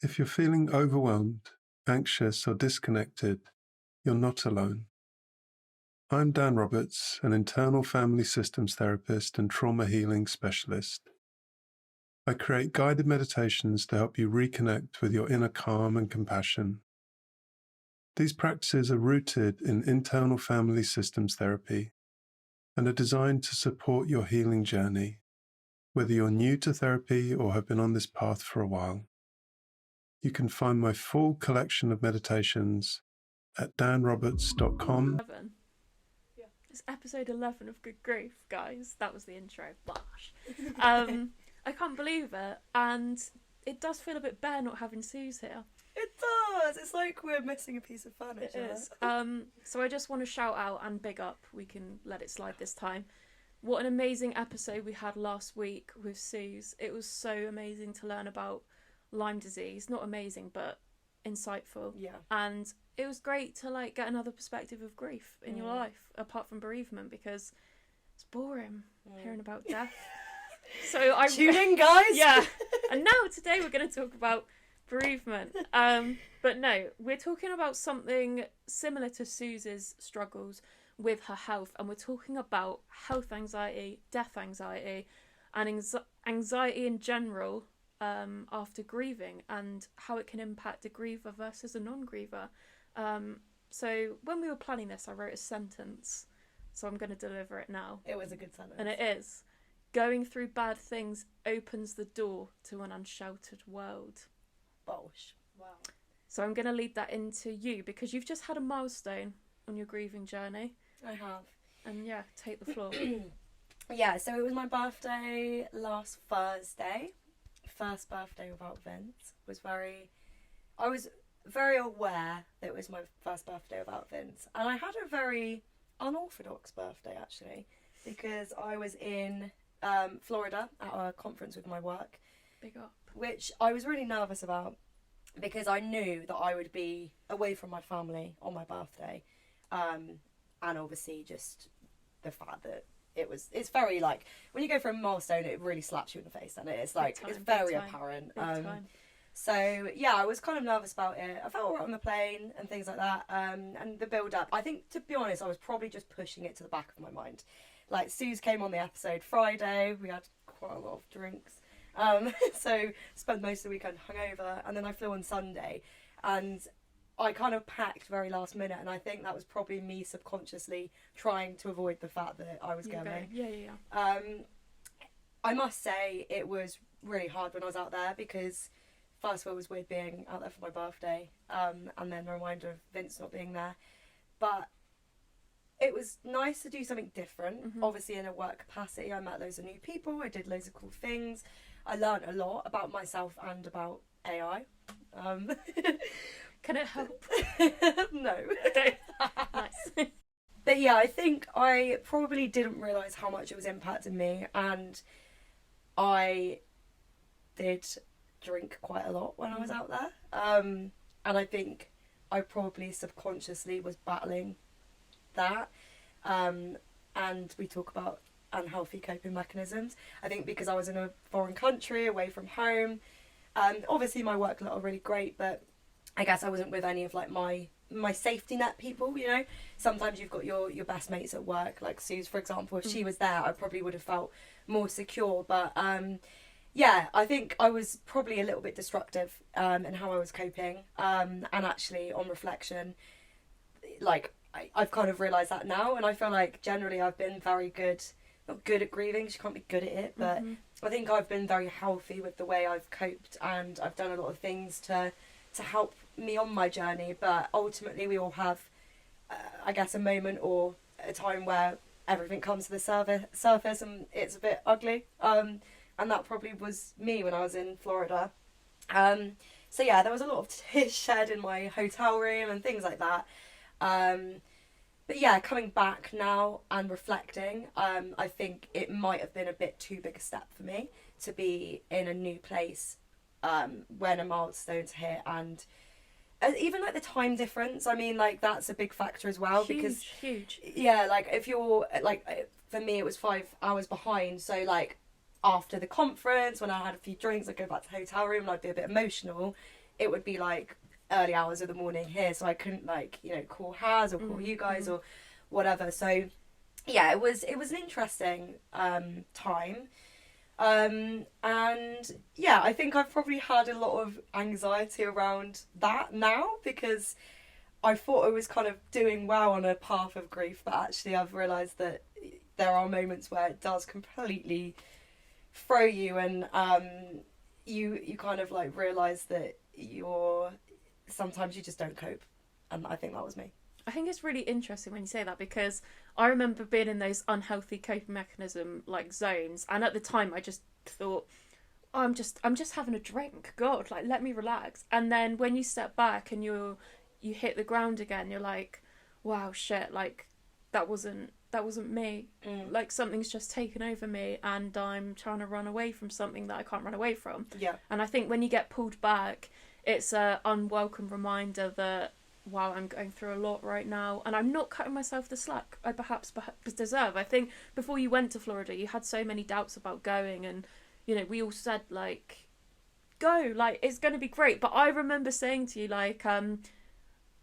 If you're feeling overwhelmed, anxious, or disconnected, you're not alone. I'm Dan Roberts, an internal family systems therapist and trauma healing specialist. I create guided meditations to help you reconnect with your inner calm and compassion. These practices are rooted in internal family systems therapy and are designed to support your healing journey, whether you're new to therapy or have been on this path for a while. You can find my full collection of meditations at danroberts.com. 11. Yeah. It's episode 11 of Good Grief, guys. That was the intro. Bosh. I can't believe it, and it does feel a bit bare not having Suze here. It does. It's like we're missing a piece of furniture. It is. So I just want to shout out and big up. We can let it slide this time. What an amazing episode we had last week with Suze. It was so amazing to learn about Lyme disease. Not amazing, but insightful. Yeah. And it was great to get another perspective of grief in your life, apart from bereavement, because it's boring hearing about death. So I tune in, guys. Yeah. And now today we're going to talk about bereavement. But no, we're talking about something similar to Suze's struggles with her health, and we're talking about health anxiety, death anxiety, and anxiety in general after grieving, and how it can impact a griever versus a non-griever. So when we were planning this, I wrote a sentence, so I'm going to deliver it now. It was a good sentence. And it is: going through bad things opens the door to an unsheltered world. Bosh. Wow. So I'm going to lead that into you, because you've just had a milestone on your grieving journey. I have. And yeah, take the floor. Yeah, so it was my birthday last Thursday. First birthday without Vince. I was very aware that it was my first birthday without Vince. And I had a very unorthodox birthday, actually, because I was in Florida at a conference with my work. Big up. Which I was really nervous about, because I knew that I would be away from my family on my birthday. And obviously just the fact that it's very when you go for a milestone, it really slaps you in the face, and it's it's very apparent. So yeah, I was kind of nervous about it. I felt alright on the plane and things like that. And the build up, I think, to be honest, I was probably just pushing it to the back of my mind. Suze came on the episode Friday. We had quite a lot of drinks. So spent most of the weekend hungover, and then I flew on Sunday, and I kind of packed very last minute, and I think that was probably me subconsciously trying to avoid the fact that I was going. Yeah. I must say it was really hard when I was out there, because first of all, it was weird being out there for my birthday, and then the reminder of Vince not being there. But it was nice to do something different. Mm-hmm. Obviously, in a work capacity, I met loads of new people. I did loads of cool things. I learned a lot about myself and about AI. Can it help? No. Okay. Nice. But yeah, I think I probably didn't realise how much it was impacting me, and I did drink quite a lot when I was out there. And I think I probably subconsciously was battling that. And we talk about unhealthy coping mechanisms. I think because I was in a foreign country, away from home, obviously my work lot are really great, but I guess I wasn't with any of my safety net people, you know. Sometimes you've got your best mates at work, like Suze, for example. If she was there, I probably would have felt more secure. But yeah, I think I was probably a little bit destructive in how I was coping. And actually, on reflection, I've kind of realised that now, and I feel like generally I've been very good. Not good at grieving, you can't be good at it, but I think I've been very healthy with the way I've coped, and I've done a lot of things to help me on my journey. But ultimately we all have I guess a moment or a time where everything comes to the surface and it's a bit ugly, and that probably was me when I was in Florida. So yeah, there was a lot of tears shed in my hotel room and things like that. But yeah, coming back now and reflecting, I think it might have been a bit too big a step for me to be in a new place when a milestone's hit, and even the time difference. I mean, that's a big factor as well. Huge. Yeah, if you're for me it was 5 hours behind, so after the conference, when I had a few drinks, I'd go back to the hotel room and I'd be a bit emotional. it would be like early hours of the morning here, so I couldn't like, you know, call Haz or call you guys or whatever. So yeah, it was an interesting time. And yeah, I think I've probably had a lot of anxiety around that now, because I thought I was kind of doing well on a path of grief, but actually I've realised that there are moments where it does completely throw you, and you kind of like realise that sometimes you just don't cope, and I think that was me. I think it's really interesting when you say that, because I remember being in those unhealthy coping mechanism like zones, and at the time I just thought, oh, I'm just having a drink, God, like let me relax. And then when you step back and you hit the ground again, you're like, wow, shit, like that wasn't me. Like something's just taken over me, and I'm trying to run away from something that I can't run away from. Yeah. And I think when you get pulled back, it's a unwelcome reminder that, wow, I'm going through a lot right now, and I'm not cutting myself the slack I perhaps deserve. I think before you went to Florida, you had so many doubts about going, and, you know, we all said, like, go, like, it's going to be great. But I remember saying to you, like,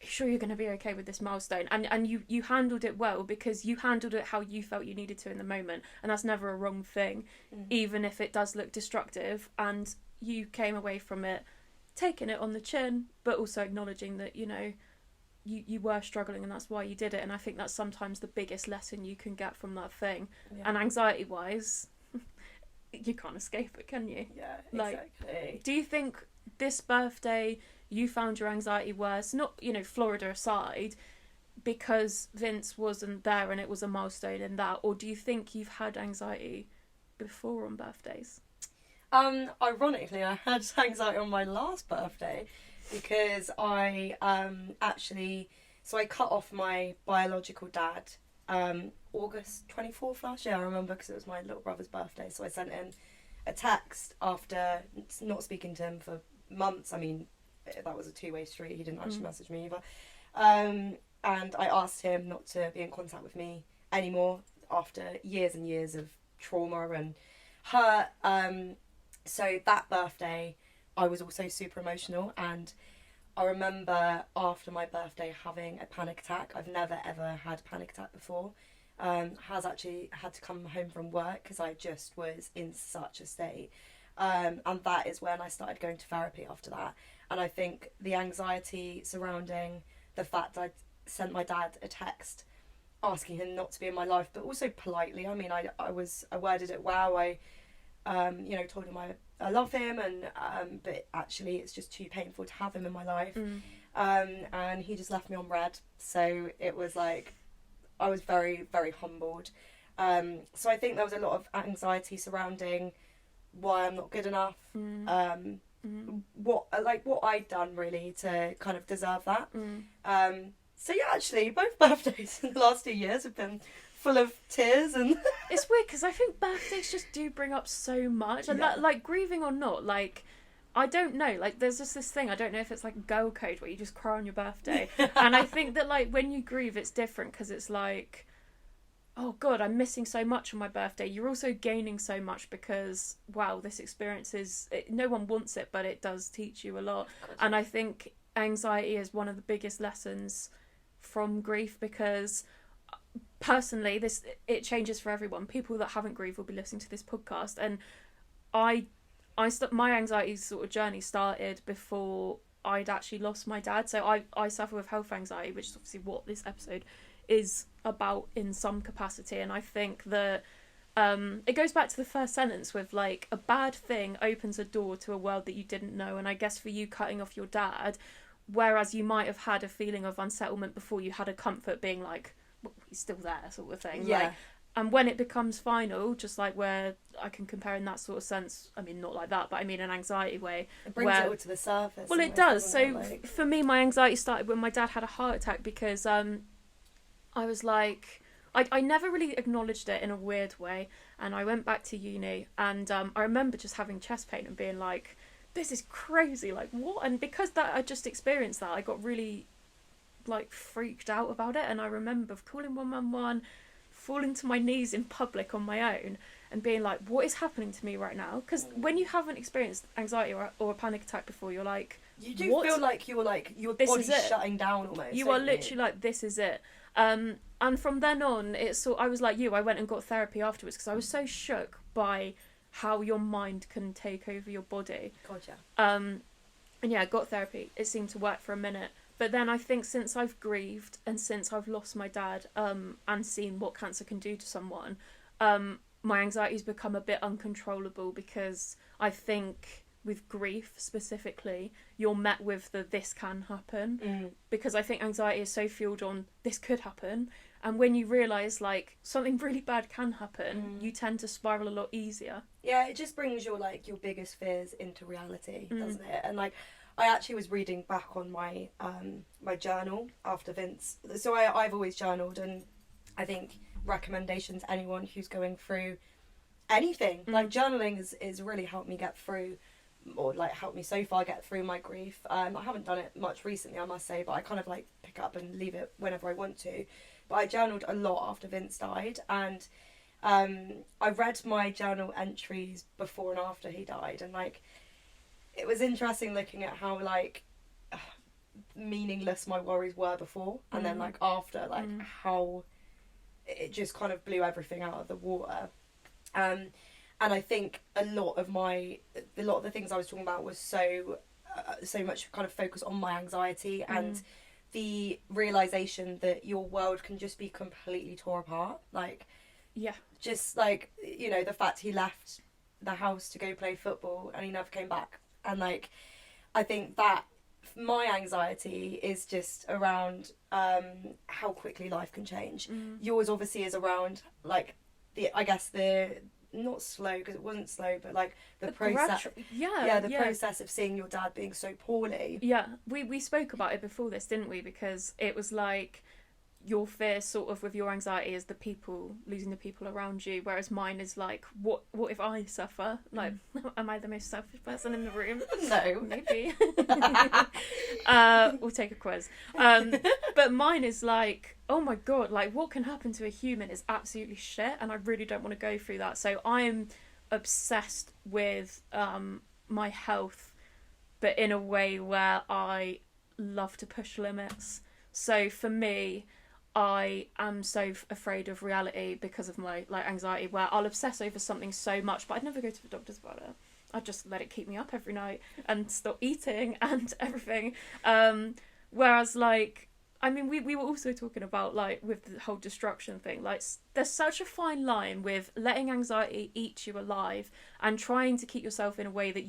sure you're going to be okay with this milestone, and you handled it well, because you handled it how you felt you needed to in the moment, and that's never a wrong thing, even if it does look destructive. And you came away from it taking it on the chin, but also acknowledging that, you know, you were struggling, and that's why you did it. And I think that's sometimes the biggest lesson you can get from that thing. And anxiety wise, you can't escape it, can you? Yeah, like, exactly. Do you think this birthday you found your anxiety worse, not, you know, Florida aside, because Vince wasn't there and it was a milestone in that, or do you think you've had anxiety before on birthdays? Ironically, I had anxiety on my last birthday, because I so I cut off my biological dad August 24th last year. I remember, because it was my little brother's birthday, so I sent him a text after not speaking to him for months. I mean, that was a two-way street. He didn't actually message me either. And I asked him not to be in contact with me anymore after years and years of trauma and hurt. So that birthday, I was also super emotional, and I remember after my birthday having a panic attack. I've never ever had a panic attack before. Has actually had to come home from work because I just was in such a state. And that is when I started going to therapy after that. And I think the anxiety surrounding the fact that I'd sent my dad a text asking him not to be in my life, but also politely. I mean, I worded it well. I told him I love him, and but actually it's just too painful to have him in my life. And he just left me on red. So it was like, I was very, very humbled. So I think there was a lot of anxiety surrounding why I'm not good enough. What I'd done really to kind of deserve that. So yeah, actually both birthdays in the last 2 years have been full of tears. And it's weird, because I think birthdays just do bring up so much, and that, like, grieving or not, like, I don't know, like, there's just this thing, I don't know if it's like girl code where you just cry on your birthday. And I think that, like, when you grieve, it's different, because it's like, oh God, I'm missing so much on my birthday. You're also gaining so much, because, wow, this experience no one wants it, but it does teach you a lot. And I think anxiety is one of the biggest lessons from grief, because personally, it changes for everyone. People that haven't grieved will be listening to this podcast, and my anxiety sort of journey started before I'd actually lost my dad. So I suffer with health anxiety, which is obviously what this episode is about in some capacity. And I think that it goes back to the first sentence with, like, a bad thing opens a door to a world that you didn't know. And I guess for you, cutting off your dad, whereas you might have had a feeling of unsettlement before, you had a comfort being like, well, he's still there, sort of thing. Yeah. Like, and when it becomes final, just like where I can compare in that sort of sense, I mean, not like that, but I mean an anxiety way. It brings it all to the surface. Well, it does. So for me, my anxiety started when my dad had a heart attack, because I was like, I never really acknowledged it in a weird way. And I went back to uni, and I remember just having chest pain and being like, this is crazy, like, what? And because that I just experienced that, I got really, like, freaked out about it. And I remember calling 111, falling to my knees in public on my own, and being like, what is happening to me right now? Because when you haven't experienced anxiety or a panic attack before, you're like, You do what? feel like your This body's is it. shutting down almost. You don't are literally like, this is it. And from then on, I was like you. I went and got therapy afterwards because I was so shook by how your mind can take over your body. God, yeah. And yeah, I got therapy. It seemed to work for a minute. But then I think since I've grieved and since I've lost my dad, and seen what cancer can do to someone, my anxiety's become a bit uncontrollable, because I think with grief specifically, you're met with this can happen. Because I think anxiety is so fueled on this could happen. And when you realise, like, something really bad can happen, you tend to spiral a lot easier. Yeah, it just brings your biggest fears into reality, doesn't it? And like, I actually was reading back on my my journal after Vince. So I've always journaled, and I think recommendations anyone who's going through anything, like journaling is really helped me get through, or like helped me so far get through my grief. I haven't done it much recently, I must say, but I kind of like pick up and leave it whenever I want to. But I journaled a lot after Vince died, and I read my journal entries before and after he died, and like, it was interesting looking at how like meaningless my worries were before, and then like after, like how it just kind of blew everything out of the water. And I think a lot of the things I was talking about was so much kind of focus on my anxiety and the realization that your world can just be completely torn apart. Like, Yeah. just like, you know, the fact he left the house to go play football and he never came back. And like, I think that my anxiety is just around how quickly life can change. Yours obviously is around like the not slow, because it wasn't slow, but like the process. Process of seeing your dad being so poorly. Yeah, we spoke about it before this, didn't we? Because it was like, your fear sort of with your anxiety is losing the people around you, whereas mine is like, what if I suffer? Like, am I the most selfish person in the room? No. Maybe. We'll take a quiz. But mine is like, oh my god, like, what can happen to a human is absolutely shit, and I really don't want to go through that. So I'm obsessed with my health, but in a way where I love to push limits. So for me, I am so afraid of reality because of my like anxiety, where I'll obsess over something so much, but I'd never go to the doctors about it. I'd just let it keep me up every night and stop eating and everything. Whereas like, I mean, we were also talking about like with the whole destruction thing, like there's such a fine line with letting anxiety eat you alive and trying to keep yourself in a way that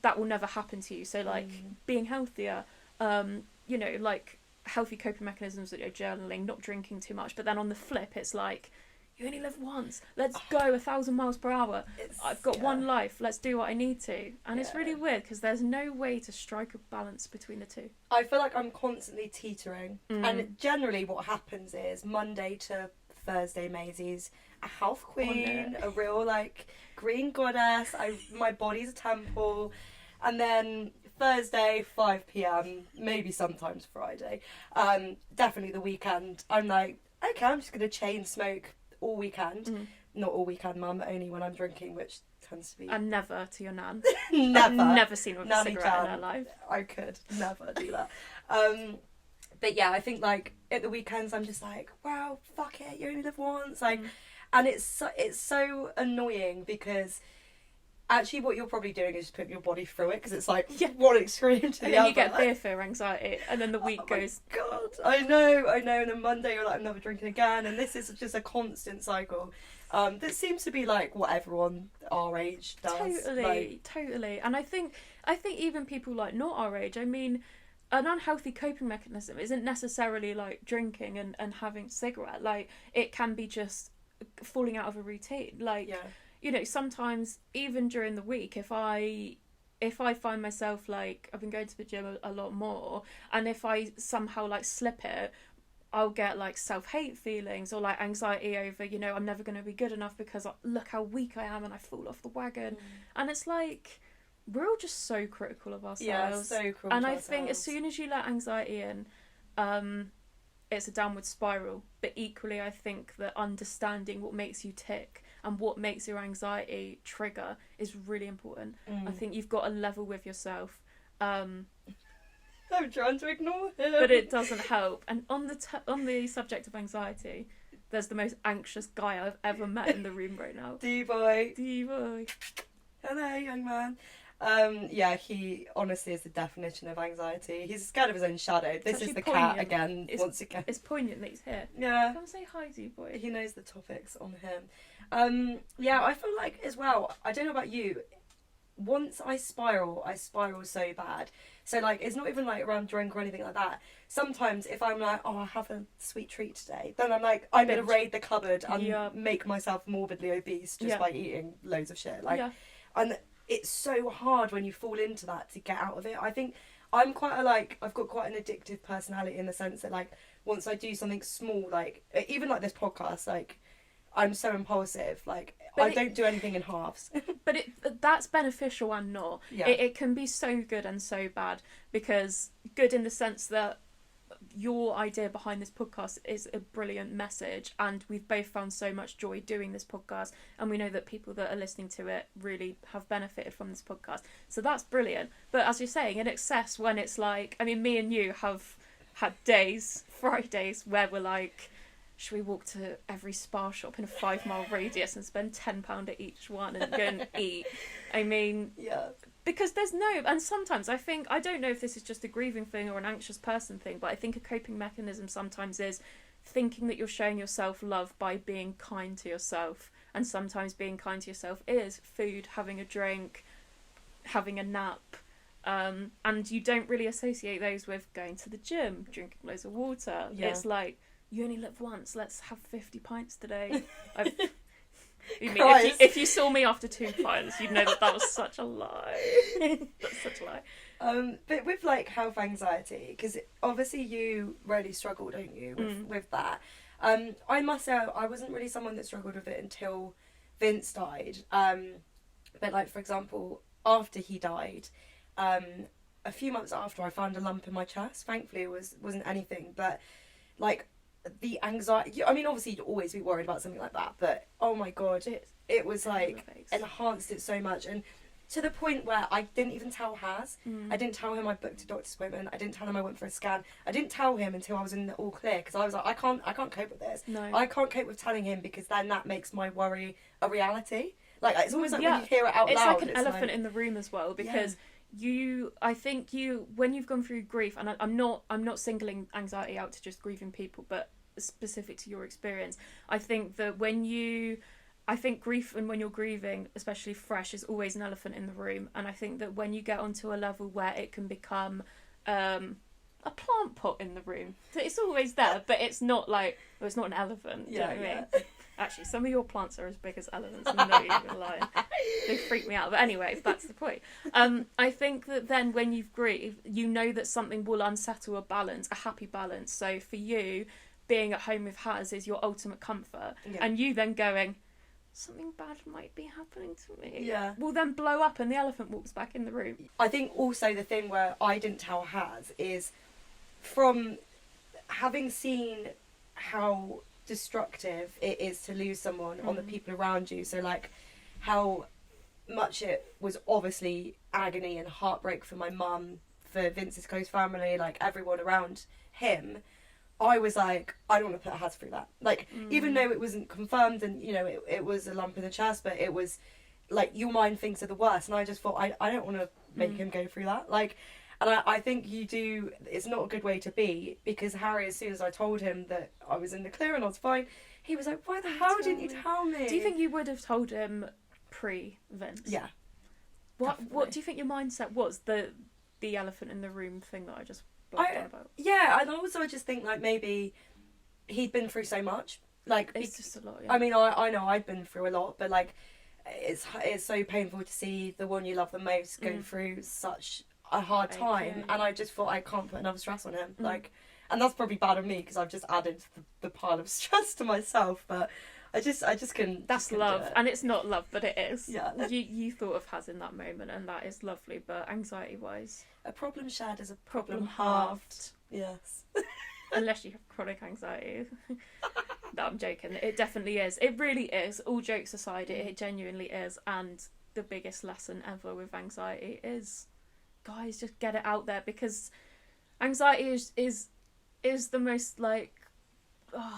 that will never happen to you. So like being healthier, you know, like healthy coping mechanisms that you're journaling, not drinking too much. But then on the flip, it's like, you only live once. Let's go 1,000 miles per hour. I've got one life. Let's do what I need to. And it's really weird because there's no way to strike a balance between the two. I feel like I'm constantly teetering. And generally what happens is Monday to Thursday, Maisie's a health queen, a real like green goddess. My body's a temple. And then Thursday, 5 p.m, maybe sometimes Friday, definitely the weekend, I'm like, okay, I'm just going to chain smoke all weekend. Not all weekend, mum, only when I'm drinking, which tends to be... And never to your nan. Never. I've never seen her with a Nanny cigarette Jan. in her life. I could never do that. But yeah, I think like at the weekends I'm just like, wow, fuck it, you only live once. Like, and it's so annoying because actually what you're probably doing is just putting your body through it, because it's like one extreme to and the then other. you get beer fear anxiety, and then the week goes... God, I know, and then Monday you're like, I'm never drinking again, and this is just a constant cycle that seems to be like what everyone our age does. Totally. And I think even people like not our age, I mean, an unhealthy coping mechanism isn't necessarily like drinking and having a cigarette. Like, it can be just falling out of a routine. Like, you know, sometimes even during the week, if I find myself like, I've been going to the gym a lot more, and if I somehow like slip it, I'll get like self-hate feelings or like anxiety over, you know, I'm never going to be good enough because look how weak I am and I fall off the wagon. And it's like, we're all just so critical of ourselves. Yeah, so cruel. And I think as soon as you let anxiety in, it's a downward spiral. But equally, I think that understanding what makes you tick and what makes your anxiety trigger is really important. I think you've got to level with yourself Um, I'm trying to ignore him. but it doesn't help. And on the subject of anxiety, there's the most anxious guy I've ever met in the room right now. D-boy. D-boy. Hello, young man. Yeah, he honestly is the definition of anxiety. He's scared of his own shadow. This is actually the poignant. cat again, once again. It's poignant that he's here. Yeah. Come say hi, D-boy. He knows the topics on him. Yeah, I feel like as well, I don't know about you, once I spiral so bad. So like, it's not even like around drink or anything like that. Sometimes if I'm like, oh, I have a sweet treat today, then I'm like, I'm going to raid the cupboard and make myself morbidly obese just by eating loads of shit. Like, and it's so hard when you fall into that to get out of it. I think I'm quite I've got quite an addictive personality in the sense that like, once I do something small, like even like this podcast, like I'm so impulsive. Like I don't do anything in halves. But that's beneficial and not. Yeah. It can be so good and so bad, because good in the sense that your idea behind this podcast is a brilliant message, and we've both found so much joy doing this podcast, and we know that people that are listening to it really have benefited from this podcast, so that's brilliant. But as you're saying, in excess, when it's like, I mean, me and you have had Fridays where we're like, should we walk to every spa shop in a 5-mile radius and spend £10 at each one and go and eat? I mean, because there's no, and sometimes I don't know if this is just a grieving thing or an anxious person thing, but I think a coping mechanism sometimes is thinking that you're showing yourself love by being kind to yourself. And sometimes being kind to yourself is food, having a drink, having a nap. And you don't really associate those with going to the gym, drinking loads of water. It's like, you only live once, let's have 50 pints today. If you saw me after 2 pints, you'd know that was such a lie. That's such a lie. But with like health anxiety, because obviously you really struggle, don't you, with that. I must say I wasn't really someone that struggled with it until Vince died. But like, for example, after he died, a few months after, I found a lump in my chest. Thankfully it wasn't anything, but like the anxiety, I mean, obviously you'd always be worried about something like that, but oh my god, it was like enhanced it so much, and to the point where I didn't even tell Haz. I didn't tell him I booked a doctor's appointment. I didn't tell him I went for a scan. I didn't tell him until I was in the all clear, because I was like, I can't cope with this. No. I can't cope with telling him, because then that makes my worry a reality. Like, it's almost like when you hear it out loud, it's like an elephant in the room as well, because I think when you've gone through grief, and I'm not singling anxiety out to just grieving people, but specific to your experience, I think that grief, and when you're grieving, especially fresh, is always an elephant in the room. And I think that when you get onto a level where it can become a plant pot in the room, so it's always there, but it's not like, well, it's not an elephant. Do you know what I mean? Actually, some of your plants are as big as elephants. I'm not even lying. They freak me out. But anyway, that's the point. I think that then when you've grieved, you know that something will unsettle a balance, a happy balance. So for you, being at home with Haz is your ultimate comfort. And you then going, something bad might be happening to me. Will then blow up and the elephant walks back in the room. I think also the thing where I didn't tell Haz is, from having seen how destructive it is to lose someone on the people around you, so like how much it was obviously agony and heartbreak for my mum, for Vince's close family, like everyone around him, I was like, I don't want to put Haz through that. Like, even though it wasn't confirmed, and you know, it was a lump in the chest, but it was like, your mind thinks of the worst, and I just thought, I don't want to make him go through that. Like, and I think you do, it's not a good way to be, because Harry, as soon as I told him that I was in the clear and I was fine, he was like, why the hell didn't you tell me? Do you think you would have told him pre-Vince? Yeah. What do you think your mindset was? The elephant in the room thing that I just blabbed on about? Yeah, and also I just think like maybe he'd been through so much. Like, it's just a lot, I mean, I know I'd been through a lot, but like, it's so painful to see the one you love the most go through such a hard time, and I just thought, I can't put another stress on him. Like, and that's probably bad of me, because I've just added the pile of stress to myself, but I just couldn't. That's love, and it's not love, but it is. Yeah. You thought of Haz in that moment, and that is lovely. But anxiety wise, a problem shared is a problem halved. Yes. Unless you have chronic anxiety. No, I'm joking. It definitely is. It really is. All jokes aside, it genuinely is. And the biggest lesson ever with anxiety is guys, just get it out there, because anxiety is the most, like,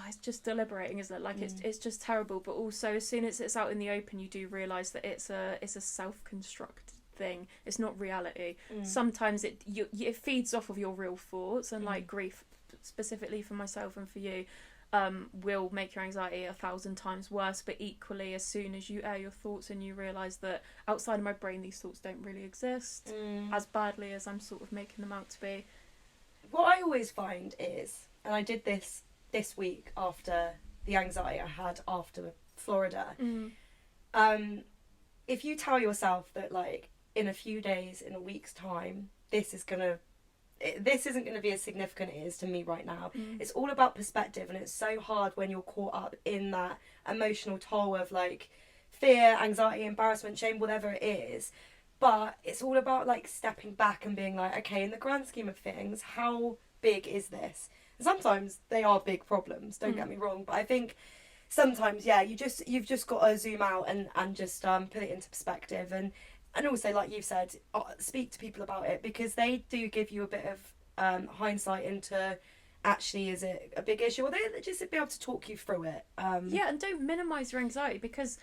it's just deliberating, isn't it? Like, it's just terrible. But also, as soon as it's out in the open, you do realise that it's a self-constructed thing. It's not reality. Sometimes it feeds off of your real thoughts, and like grief, specifically for myself and for you, will make your anxiety 1,000 times worse. But equally, as soon as you air your thoughts and you realise that outside of my brain these thoughts don't really exist as badly as I'm sort of making them out to be. What I always find is, and I did this week after the anxiety I had after Florida, if you tell yourself that, like, in a few days, in a week's time, this isn't going to be as significant as it is to me right now. It's all about perspective, and it's so hard when you're caught up in that emotional toll of, like, fear, anxiety, embarrassment, shame, whatever it is. But it's all about, like, stepping back and being like, okay, in the grand scheme of things, how big is this? And sometimes they are big problems, don't get me wrong, but I think sometimes, you've just got to zoom out and just put it into perspective, and also, like you've said, speak to people about it, because they do give you a bit of hindsight into, actually, is it a big issue, or they just be able to talk you through it. And don't minimise your anxiety, because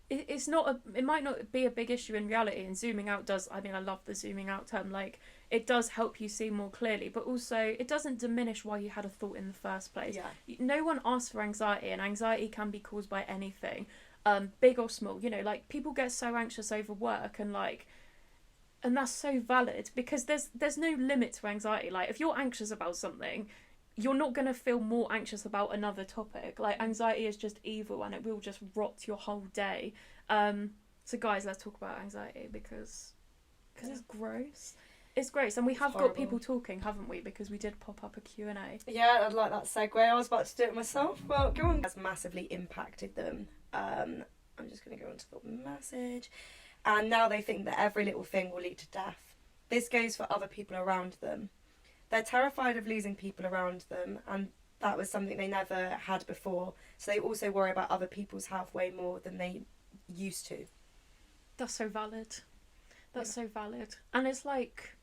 it might not be a big issue in reality, and zooming out does, I mean, I love the zooming out term, like, it does help you see more clearly, but also it doesn't diminish why you had a thought in the first place. No one asks for anxiety, and anxiety can be caused by anything, big or small. You know, like, people get so anxious over work, and that's so valid, because there's no limit to anxiety. Like, if you're anxious about something, you're not going to feel more anxious about another topic. Like, anxiety is just evil, and it will just rot your whole day. So guys, let's talk about anxiety, because it's gross. It's gross, and we have got people talking, haven't we? Because we did pop up a Q&A. Yeah, I'd like that segue. I was about to do it myself. Well, go on. Has massively impacted them. I'm just going to go on to the message. And now they think that every little thing will lead to death. This goes for other people around them. They're terrified of losing people around them, and that was something they never had before. So they also worry about other people's health way more than they used to. That's so valid. So valid. And it's like,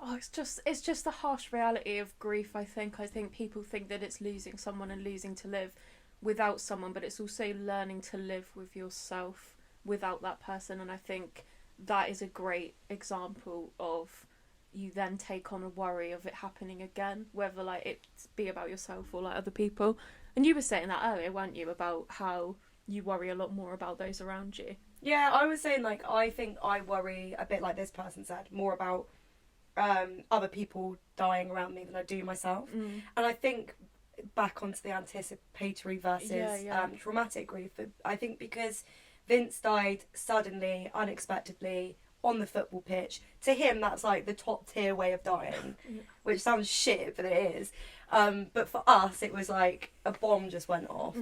it's just the harsh reality of grief, I think. I think people think that it's losing someone and losing to live without someone, but it's also learning to live with yourself without that person. And I think that is a great example of, you then take on a worry of it happening again, whether, like, it be about yourself or, like, other people. And you were saying that earlier, weren't you, about how you worry a lot more about those around you? Yeah, I was saying, like, I think I worry a bit, like this person said, more about other people dying around me than I do myself. And I think back onto the anticipatory versus traumatic grief, I think because Vince died suddenly, unexpectedly, on the football pitch, to him that's like the top tier way of dying, which sounds shit, but it is. But for us, it was like a bomb just went off.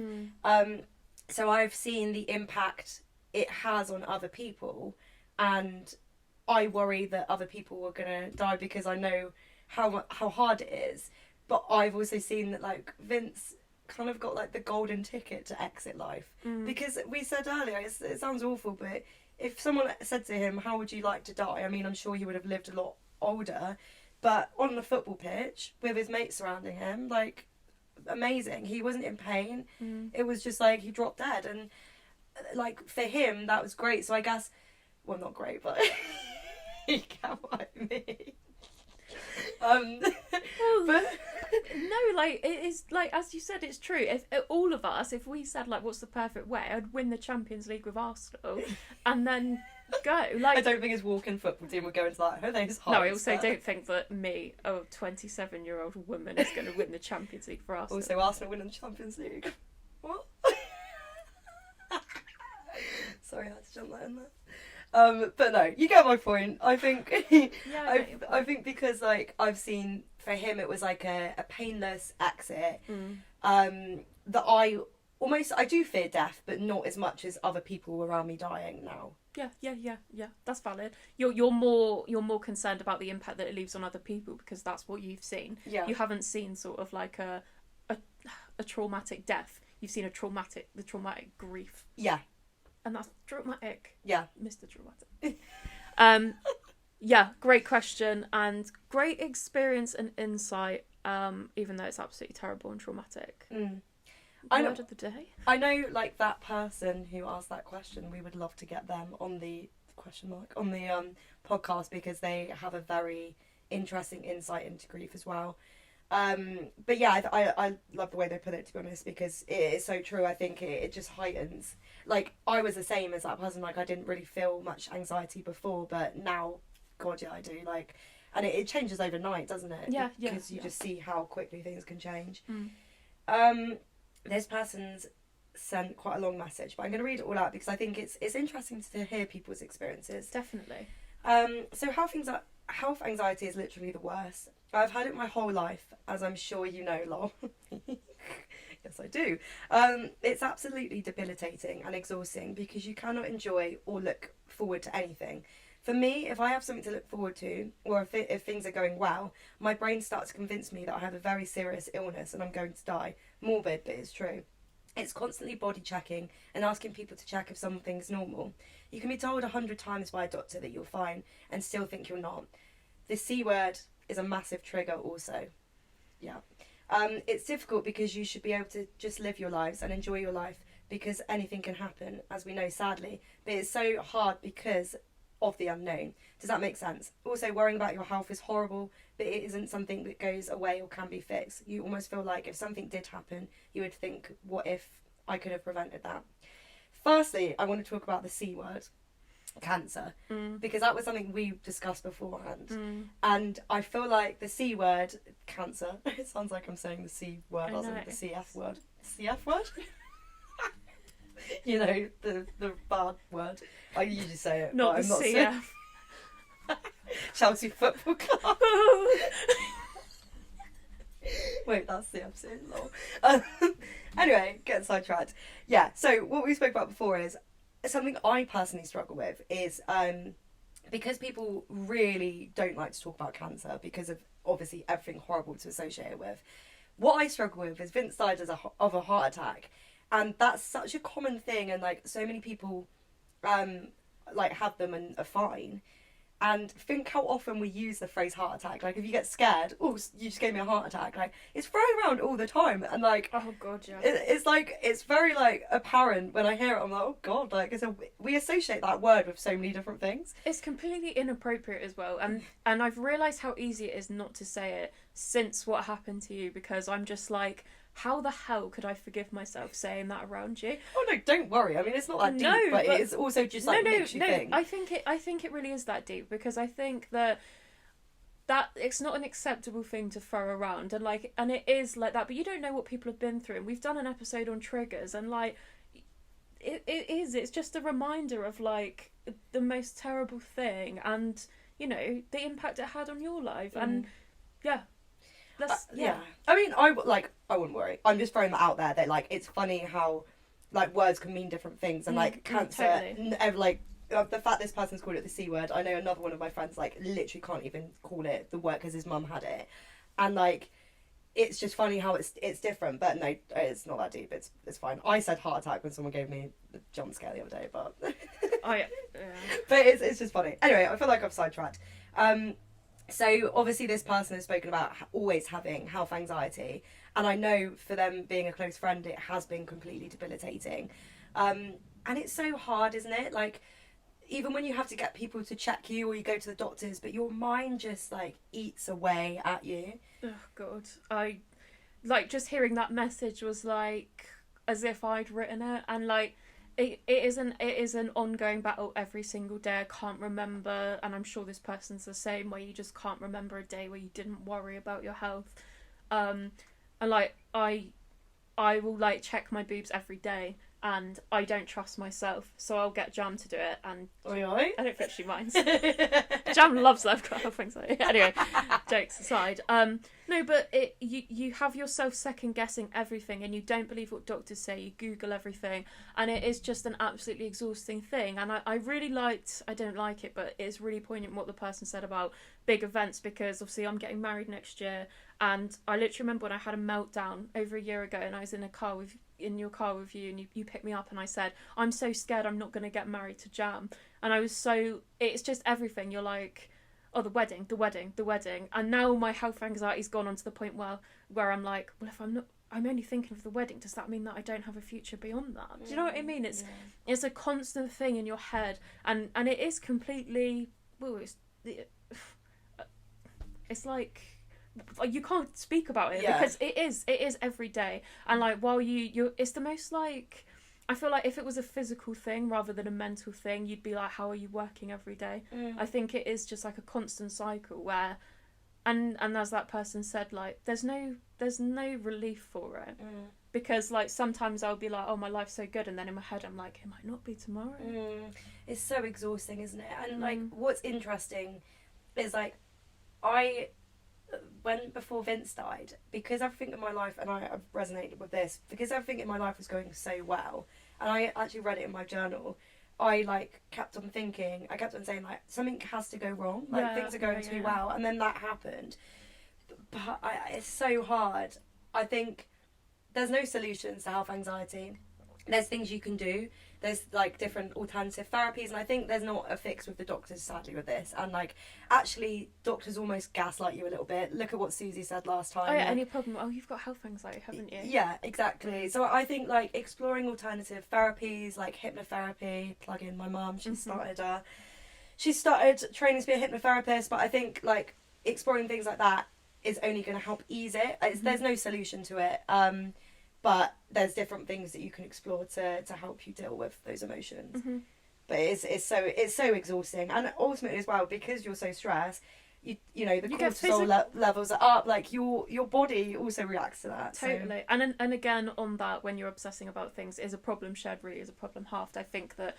So I've seen the impact it has on other people, and I worry that other people are gonna die because I know how hard it is. But I've also seen that, like, Vince kind of got, like, the golden ticket to exit life, because we said earlier, it sounds awful, but if someone said to him, how would you like to die? I mean, I'm sure he would have lived a lot older, but on the football pitch with his mates surrounding him, like, amazing. He wasn't in pain. It was just like he dropped dead, and, like, for him that was great. So I guess, well, not great, but you get what I mean. But no, like, it is, like, as you said, it's true. If all of us, if we said, like, what's the perfect way, I'd win the Champions League with Arsenal and then go. Like, I don't think his walking football team would go into that. No, I also don't think that me, a 27-year-old woman, is going to win the Champions League for Arsenal. Also, Arsenal winning the Champions League. What? Sorry, I had to jump that in there. But no, you get my point. I think I think because, like, I've seen, for him it was like a painless exit. That I do fear death, but not as much as other people around me dying now. Yeah. That's valid. You're more concerned about the impact that it leaves on other people, because that's what you've seen. Yeah. You haven't seen sort of like a traumatic death. You've seen the traumatic grief. Yeah. And that's dramatic. Yeah. Mr. Dramatic. Yeah, great question and great experience and insight, even though it's absolutely terrible and traumatic. I know, Word of the day? I know, like, that person who asked that question, we would love to get them on the question mark on the podcast, because they have a very interesting insight into grief as well. But yeah, I love the way they put it, to be honest, because it is so true. I think it just heightens. Like, I was the same as that person. Like, I didn't really feel much anxiety before, but now, God, yeah, I do. Like, and it changes overnight, doesn't it? Yeah, Because you just see how quickly things can change. Mm. This person's sent quite a long message, but I'm going to read it all out because I think it's interesting to hear people's experiences. Definitely. So health anxiety is literally the worst. I've had it my whole life, as I'm sure you know, lol. Yes, I do. It's absolutely debilitating and exhausting because you cannot enjoy or look forward to anything. For me, if I have something to look forward to, or if things are going well, my brain starts to convince me that I have a very serious illness and I'm going to die. Morbid, but it's true. It's constantly body checking and asking people to check if something's normal. You can be told 100 times by a doctor that you're fine and still think you're not. The C word is a massive trigger also. Yeah. It's difficult because you should be able to just live your lives and enjoy your life, because anything can happen, as we know, sadly. But it's so hard because of the unknown. Does that make sense? Also, worrying about your health is horrible, but it isn't something that goes away or can be fixed. You almost feel like if something did happen, you would think, what if I could have prevented that? Firstly, I want to talk about the C word, cancer, because that was something we discussed beforehand. And I feel like the C word, cancer, it sounds like I'm saying the C word, rather than the CF word. CF word? You know, the bad word. I usually say it, Not but the I'm not CF. saying. Chelsea Football Club. Wait, that's the episode. Lol. Anyway, getting sidetracked. Yeah, so what we spoke about before is something I personally struggle with is because people really don't like to talk about cancer because of obviously everything horrible to associate it with. What I struggle with is Vince died of a heart attack, and that's such a common thing, and like so many people like have them and are fine. And think how often we use the phrase heart attack. Like, if you get scared, oh, you just gave me a heart attack. Like, it's thrown around all the time. And, like, Oh, God, yeah. it's like, it's very, like, apparent when I hear it. I'm like, oh, God. Like, we associate that word with so many different things. It's completely inappropriate as well. And I've realised how easy it is not to say it since what happened to you, because I'm just like, how the hell could I forgive myself saying that around you? Oh, no, don't worry. I mean, it's not that deep, No, but but it is also just, like, makes you think. I think it really is that deep, because I think that it's not an acceptable thing to throw around, and it is like that, but you don't know what people have been through. And we've done an episode on triggers, and like it's just a reminder of like the most terrible thing, and you know the impact it had on your life. And yeah. Yeah. I mean, I wouldn't worry. I'm just throwing that out there that, like, it's funny how, like, words can mean different things. And, like, cancer, totally. The fact this person's called it the C word, I know another one of my friends, like, literally can't even call it the word because his mum had it. And, like, it's just funny how it's different. But no, it's not that deep. It's fine. I said heart attack when someone gave me a jump scare the other day, but... Yeah. But it's just funny. Anyway, I feel like I've sidetracked. So obviously this person has spoken about always having health anxiety, and I know for them being a close friend it has been completely debilitating, and it's so hard, isn't it? Like, even when you have to get people to check you or you go to the doctors, but your mind just like eats away at you. Oh God, I like just hearing that message was like as if I'd written it, and like it is an ongoing battle every single day. I can't remember, and I'm sure this person's the same, where you just can't remember a day where you didn't worry about your health. And like I will like check my boobs every day, and I don't trust myself, so I'll get Jam to do it, and Oi. I don't think she minds. Jam loves health anxiety. Anyway, jokes aside, no, but you have yourself second guessing everything, and you don't believe what doctors say. You Google everything, and it is just an absolutely exhausting thing. And I really liked, I don't like it, but it's really poignant what the person said about big events, because obviously I'm getting married next year, and I literally remember when I had a meltdown over a year ago, and I was in your car with you, and you picked me up, and I said, I'm so scared I'm not going to get married to Jam. And I was so, it's just everything. You're like, oh, the wedding, and now my health anxiety's gone on to the point where I'm like, well, if I'm only thinking of the wedding, does that mean that I don't have a future beyond that? Do you know what I mean? It's a constant thing in your head, and it is completely, well, it's like you can't speak about it because it is every day, and like while you it's the most like, I feel like if it was a physical thing rather than a mental thing, you'd be like, how are you working every day? I think it is just like a constant cycle where, and as that person said, like there's no relief for it, because like sometimes I'll be like, oh, my life's so good, and then in my head I'm like, it might not be tomorrow. It's so exhausting, isn't it? And like what's interesting is like before Vince died, because everything in my life, and I've resonated with this, because everything in my life was going so well, and I actually read it in my journal, I like kept on saying like something has to go wrong, like things are going too well, and then that happened. But it's so hard. I think there's no solutions to health anxiety. There's things you can do. There's like different alternative therapies, and I think there's not a fix with the doctors, sadly, with this. And like, actually, doctors almost gaslight you a little bit. Look at what Susie said last time. Oh yeah, like, any problem? Oh, you've got health anxiety, haven't you? Yeah, exactly. So I think like exploring alternative therapies, like hypnotherapy. Plug in my mum. She started training to be a hypnotherapist, but I think like exploring things like that is only going to help ease it. There's no solution to it. But there's different things that you can explore to help you deal with those emotions. But it's so exhausting, and ultimately as well, because you're so stressed, you know the cortisol levels are up. Like your body also reacts to that. Totally. So. And again on that, when you're obsessing about things, is a problem shared really is a problem halved. I think that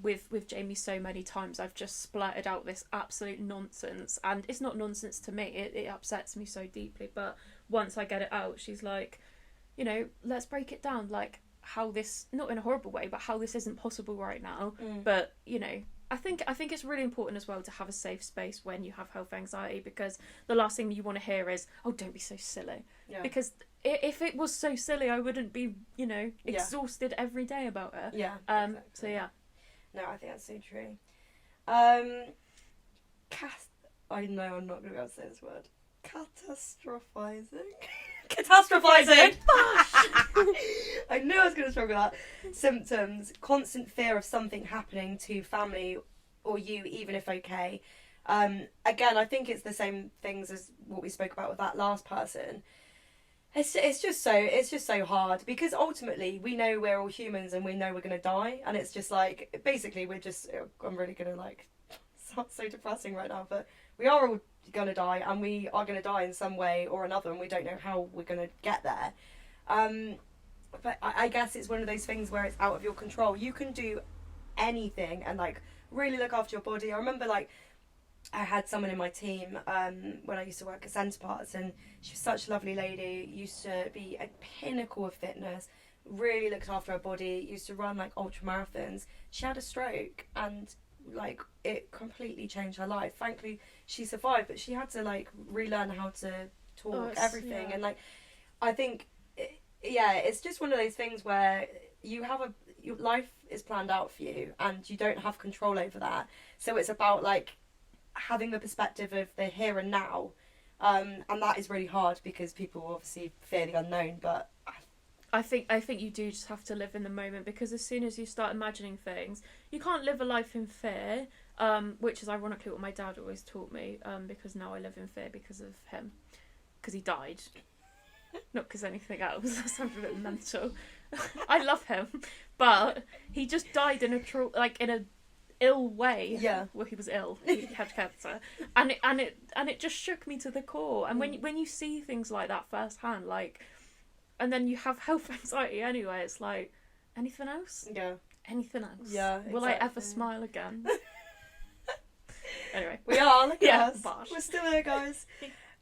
with Jamie so many times I've just splurted out this absolute nonsense, and it's not nonsense to me. It upsets me so deeply, but once I get it out, she's like, you know, let's break it down, like how this, not in a horrible way, but how this isn't possible right now. But, you know, I think it's really important as well to have a safe space when you have health anxiety, because the last thing you want to hear is, oh, don't be so silly. Because if it was so silly, I wouldn't be, you know, exhausted every day about it. Exactly. So yeah. No, I think that's so true. I know I'm not going to be able to say this word. Catastrophizing. Catastrophizing! I knew I was going to struggle with that. Symptoms: constant fear of something happening to family or you, even if okay. Again, I think it's the same things as what we spoke about with that last person. It's just so hard, because ultimately we know we're all humans and we know we're going to die, and it's just like, basically I'm really going to like sound so depressing right now, but we are all going to die, and we are going to die in some way or another, and we don't know how we're going to get there. But I guess it's one of those things where it's out of your control. You can do anything and like really look after your body. I remember like I had someone in my team when I used to work at Centre Parts, and she was such a lovely lady, used to be a pinnacle of fitness, really looked after her body, used to run like ultra marathons. She had a stroke, and like it completely changed her life. Thankfully she survived, but she had to like relearn how to talk, everything. And like I think it's just one of those things where you have your life is planned out for you and you don't have control over that, so it's about like having the perspective of the here and now, and that is really hard because people obviously fear the unknown. But I think you do just have to live in the moment, because as soon as you start imagining things, you can't live a life in fear, which is ironically what my dad always taught me, because now I live in fear because of him, because he died, not because anything else. That sounds a bit mental. I love him, but he just died in a ill way. Well, he was ill. He had cancer, and it just shook me to the core. And when you see things like that firsthand, like. And then you have health anxiety anyway. It's like, anything else? Anything else? Will I ever smile again? Anyway. We are, look at us. Bosh. We're still here, guys.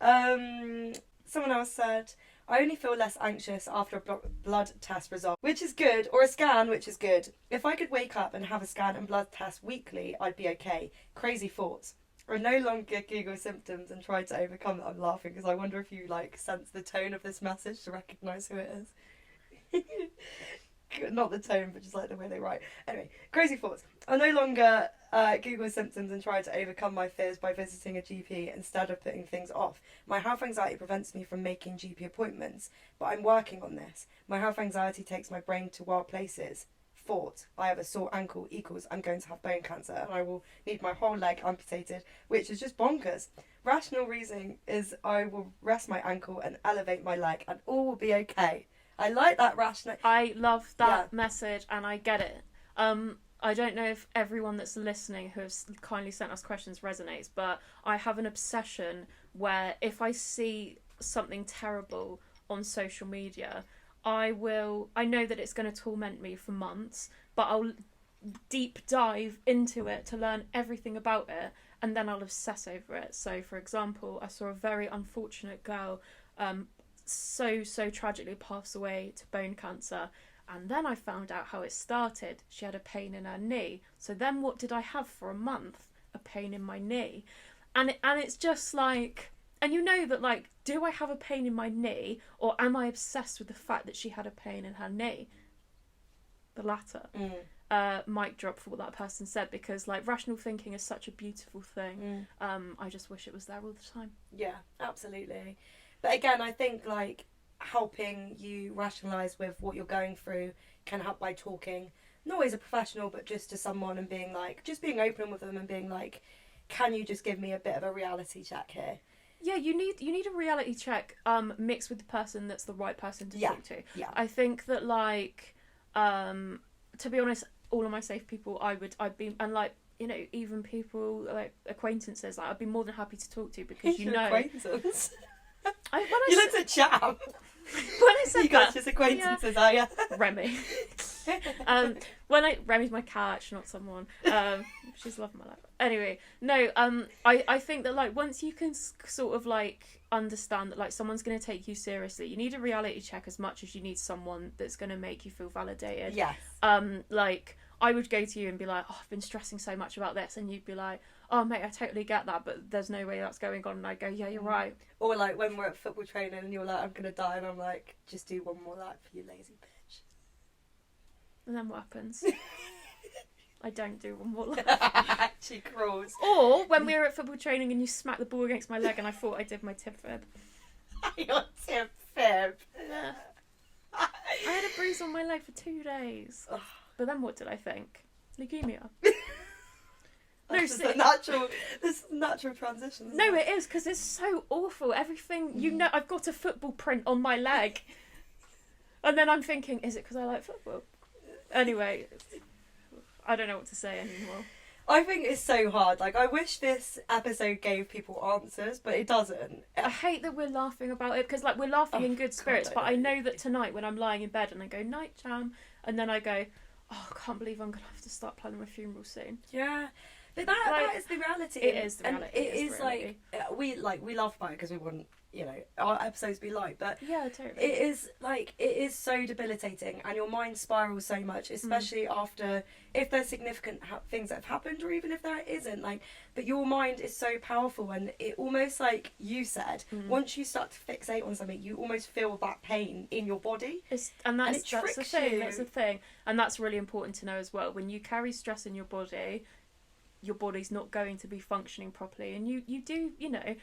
Someone else said, I only feel less anxious after a blood test result, which is good, or a scan, which is good. If I could wake up and have a scan and blood test weekly, I'd be okay. Crazy thoughts. I no longer Google symptoms and try to overcome them. I'm laughing because I wonder if you like sense the tone of this message to recognise who it is. not the tone, but just like the way they write. Anyway, crazy thoughts. I no longer Google symptoms and try to overcome my fears by visiting a GP instead of putting things off. My health anxiety prevents me from making GP appointments, but I'm working on this. My health anxiety takes my brain to wild places. Thought, I have a sore ankle equals I'm going to have bone cancer and I will need my whole leg amputated, which is just bonkers. Rational reasoning is I will rest my ankle and elevate my leg and all will be okay. I like that rational. I love that message and I get it. I don't know if everyone that's listening who has kindly sent us questions resonates, but I have an obsession where if I see something terrible on social media, I know that it's going to torment me for months, but I'll deep dive into it to learn everything about it, and then I'll obsess over it. So, for example, I saw a very unfortunate girl so tragically pass away to bone cancer, and then I found out how it started. She had a pain in her knee. So then what did I have for a month? A pain in my knee. And it's just like... And you know that, like, do I have a pain in my knee, or am I obsessed with the fact that she had a pain in her knee? The latter. Mic drop for what that person said, because, like, rational thinking is such a beautiful thing. I just wish it was there all the time. Yeah, absolutely. But again, I think, like, helping you rationalise with what you're going through can help by talking, not always a professional, but just to someone and being, like, just being open with them and being, like, can you just give me a bit of a reality check here? Yeah, you need a reality check mixed with the person that's the right person to talk to. Yeah. I think that, like, to be honest, all of my safe people I'd be, and, like, you know, even people like acquaintances, like, I'd be more than happy to talk to, because you know. Acquaintance. You looked at Cham. When I said you guys just acquaintances, are you? Remy. Remy's my cat, she's not someone. She's loving my life. Anyway, no. I think that, like, once you can sort of, like, understand that, like, someone's going to take you seriously, you need a reality check as much as you need someone that's going to make you feel validated. Yes. Like, I would go to you and be like, oh, I've been stressing so much about this, and you'd be like, oh mate, I totally get that, but there's no way that's going on. And I go, yeah, you're right. Or, like, when we're at football training and you're like, I'm gonna die, and I'm like, just do one more lap, you lazy bitch. And then what happens? I don't do one more lap. She crawls. Or when we were at football training and you smacked the ball against my leg and I thought I did my tip fib. Your tip fib. Yeah. I had a bruise on my leg for 2 days. But then what did I think? Leukemia. No, this is natural transition. No, it is, because it's so awful. Everything, you know, I've got a football print on my leg. And then I'm thinking, is it because I like football? Anyway, I don't know what to say anymore. I think it's so hard. Like, I wish this episode gave people answers, but it doesn't. I hate that we're laughing about it, because, like, we're laughing in good spirits, but I know that tonight when I'm lying in bed and I go, night jam, and then I go, oh, I can't believe I'm going to have to start planning my funeral soon. Yeah. But that is the reality. It is the reality. And it is like, we laugh about it because we want, you know, our episodes to be light, but yeah, totally. it is so debilitating, and your mind spirals so much, especially after, if there's significant things that have happened, or even if there isn't, like, but your mind is so powerful, and it almost, like you said, once you start to fixate on something, you almost feel that pain in your body. That's the thing. That's the thing, and that's really important to know as well. When you carry stress in your body's not going to be functioning properly, and you do, you know,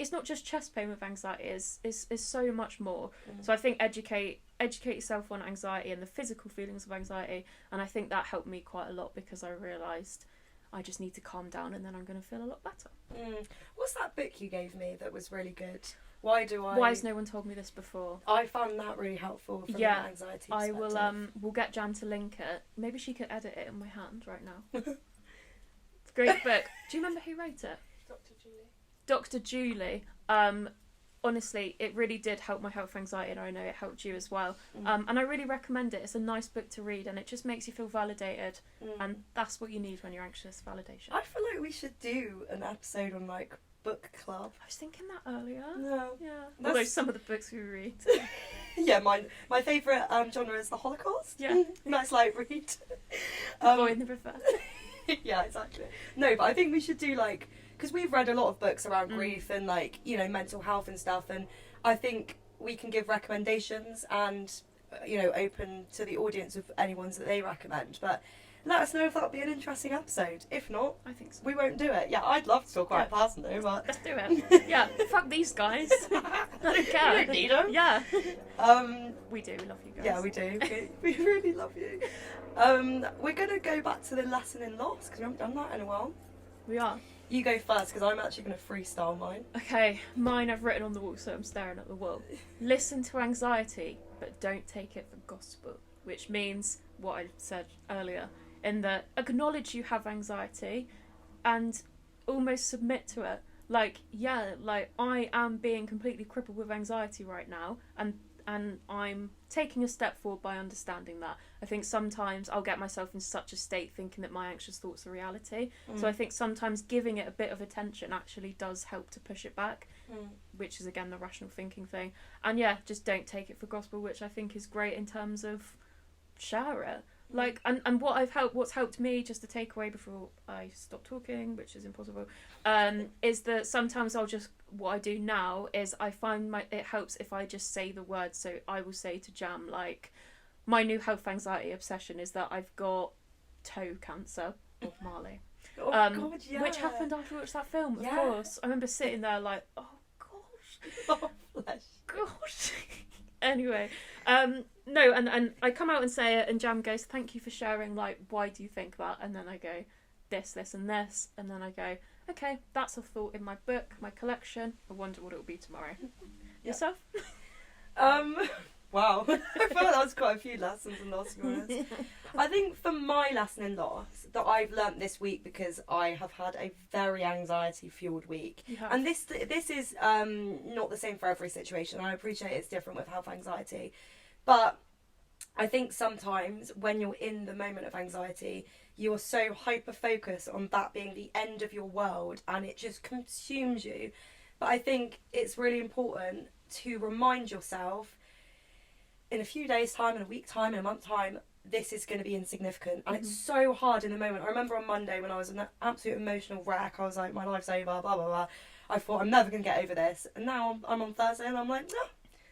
it's not just chest pain with anxiety, is so much more. So I think educate yourself on anxiety and the physical feelings of anxiety, and I think that helped me quite a lot, because I realised I just need to calm down and then I'm going to feel a lot better. What's that book you gave me that was really good? Why has no one told me this before? I found that really helpful from an anxiety perspective. I will we'll get Jan to link it. Maybe she could edit it in my hand right now. Great book. Do you remember who wrote it? Dr. Julie. Honestly, it really did help my health anxiety, and I know it helped you as well. And I really recommend it. It's a nice book to read, and it just makes you feel validated, and that's what you need when you're anxious, validation. I feel like we should do an episode on, like, book club. I was thinking that earlier. No. Yeah. Although some of the books we read. Yeah, my favourite genre is the Holocaust. Yeah. Nice light read. Boy in the River. Yeah, exactly. No, but I think we should do, like, because we've read a lot of books around grief and, like, you know, mental health and stuff, and I think we can give recommendations and open to the audience of any ones that they recommend. But let us know if that'll be an interesting episode. If not, I think so. we won't do it. Yeah, I'd love to talk about it personally, but Let's do it. Yeah, fuck these guys. I don't care. we don't need them. Yeah. We do. We love you guys. Yeah, we do. We really love you. We're gonna go back to the lesson in loss because we haven't done that in a while. We are. You go first because I'm actually gonna freestyle mine. Okay, mine I've written on the wall, so I'm staring at the wall. Listen to anxiety, but don't take it for gospel. Which means what I said earlier, in that acknowledge you have anxiety and almost submit to it. Like, yeah, like I am being completely crippled with anxiety right now, and I'm taking a step forward by understanding that. I think sometimes I'll get myself in such a state thinking that my anxious thoughts are reality. So I think sometimes giving it a bit of attention actually does help to push it back, which is again the rational thinking thing. And yeah, just don't take it for gospel, which I think is great in terms of share it. Like, and what's helped me, just to take away before I stop talking, which is impossible, is that sometimes what I do now is I find it helps if I just say the words. So I will say to Jam, like, my new health anxiety obsession is that I've got toe cancer, Bob Marley. Oh God, yeah. Which happened after I watched that film, of Yeah. course. I remember sitting there like, oh gosh. Oh, bless. Gosh. Anyway, no, and I come out and say it, and Jam goes, thank you for sharing, like, why do you think that? And then I go, this, and this, and then I go, okay, that's a thought in my book, my collection. I wonder what it will be tomorrow. Yourself? Wow. I feel like that was quite a few lessons in loss, to be honest. I think for my lesson in loss that I've learnt this week, because I have had a very anxiety-fueled week. And this is not the same for every situation. I appreciate it's different with health anxiety. But I think sometimes when you're in the moment of anxiety, you're so hyper-focused on that being the end of your world and it just consumes you. But I think it's really important to remind yourself in a few days' time, in a week's time, in a month's time, this is going to be insignificant. And it's so hard in the moment. I remember on Monday when I was an absolute emotional wreck, I was like, my life's over, blah, blah, blah. I thought, I'm never going to get over this. And now I'm on Thursday and I'm like, no,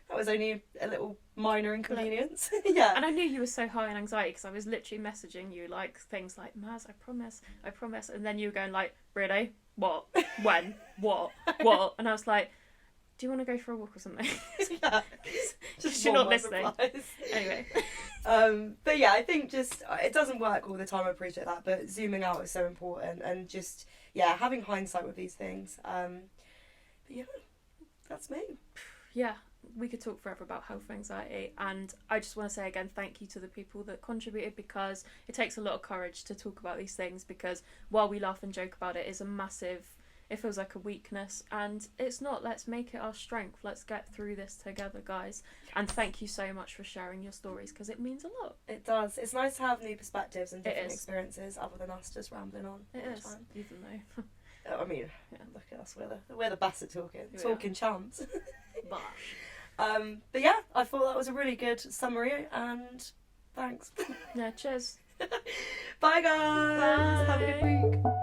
that was only a little minor inconvenience. Yeah. And I knew you were so high in anxiety because I was literally messaging you like things like, Maz, I promise. And then you were going like, really? What? When? What? And I was like, do you want to go for a walk or something? Yeah. Just you're not listening. Anyway. But yeah, I think just it doesn't work all the time. I appreciate that, but zooming out is so important, and just having hindsight with these things. But yeah, that's me. Yeah, we could talk forever about health anxiety, and I just want to say again thank you to the people that contributed, because it takes a lot of courage to talk about these things, because while we laugh and joke about it, it's a massive, it feels like a weakness, and it's not. Let's make it our strength. Let's get through this together, guys. And thank you so much for sharing your stories, because it means a lot. It does. It's nice to have new perspectives and different experiences other than us just rambling on. It is, time. even though I mean, look at us. We're the best at talking champs. But yeah, I thought that was a really good summary, and thanks. Yeah, cheers. Bye guys. Bye. Have a good week.